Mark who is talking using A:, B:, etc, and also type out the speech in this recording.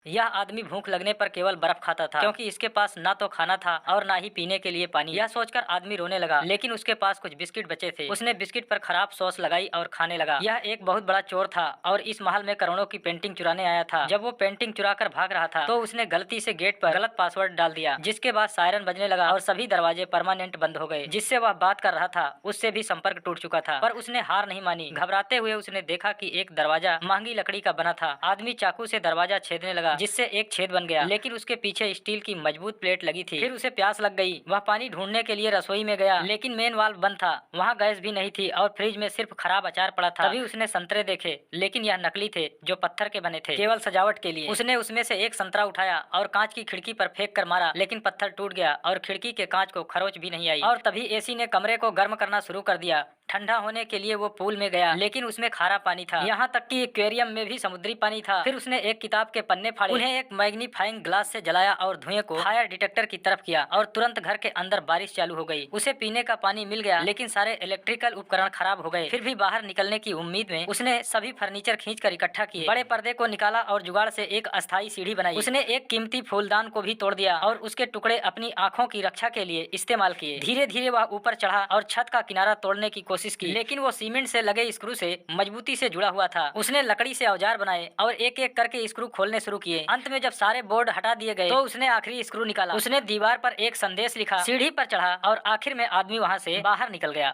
A: यह आदमी भूख लगने पर केवल बर्फ खाता था, क्योंकि इसके पास ना तो खाना था और ना ही पीने के लिए पानी। यह सोचकर आदमी रोने लगा, लेकिन उसके पास कुछ बिस्किट बचे थे। उसने बिस्किट पर खराब सॉस लगाई और खाने लगा। यह एक बहुत बड़ा चोर था और इस महल में करोड़ों की पेंटिंग चुराने आया था। जब वो पेंटिंग चुरा कर भाग रहा था तो उसने गलती से गेट पर गलत पासवर्ड डाल दिया, जिसके बाद सायरन बजने लगा और सभी दरवाजे परमानेंट बंद हो गए। जिससे वह बात कर रहा था उससे भी संपर्क टूट चुका था, पर उसने हार नहीं मानी। घबराते हुए उसने देखा कि एक दरवाजा महंगी लकड़ी का बना था। आदमी चाकू से दरवाजा छेदने लगा, जिससे एक छेद बन गया, लेकिन उसके पीछे स्टील की मजबूत प्लेट लगी थी। फिर उसे प्यास लग गई। वह पानी ढूंढने के लिए रसोई में गया, लेकिन मेन वाल्व बंद था। वहाँ गैस भी नहीं थी और फ्रिज में सिर्फ खराब अचार पड़ा था। तभी उसने संतरे देखे, लेकिन यह नकली थे, जो पत्थर के बने थे, केवल सजावट के लिए। उसने उसमें से एक संतरा उठाया और कांच की खिड़की पर फेंक कर मारा, लेकिन पत्थर टूट गया और खिड़की के कांच को खरोच भी नहीं आई। और तभी एसी ने कमरे को गर्म करना शुरू कर दिया। ठंडा होने के लिए वो पूल में गया, लेकिन उसमें खारा पानी था। यहाँ तक कि एक्वेरियम में भी समुद्री पानी था। फिर उसने एक किताब के पन्ने फाड़े, उन्हें एक मैग्नीफाइंग ग्लास से जलाया और धुएं को फायर डिटेक्टर की तरफ किया, और तुरंत घर के अंदर बारिश चालू हो गई। उसे पीने का पानी मिल गया, लेकिन सारे इलेक्ट्रिकल उपकरण खराब हो गए। फिर भी बाहर निकलने की उम्मीद में उसने सभी फर्नीचर खींच कर इकट्ठा किए, बड़े पर्दे को निकाला और जुगाड़ से एक अस्थायी सीढ़ी बनाई। उसने एक कीमती फूलदान को भी तोड़ दिया और उसके टुकड़े अपनी आंखों की रक्षा के लिए इस्तेमाल किए। धीरे धीरे वह ऊपर चढ़ा और छत का किनारा तोड़ने की कोशिश की, लेकिन वो सीमेंट से लगे स्क्रू से मजबूती से जुड़ा हुआ था। उसने लकड़ी से औजार बनाए और एक एक करके स्क्रू खोलने शुरू किए। अंत में जब सारे बोर्ड हटा दिए गए तो उसने आखिरी स्क्रू निकाला। उसने दीवार पर एक संदेश लिखा, सीढ़ी पर चढ़ा और आखिर में आदमी वहाँ से बाहर निकल गया।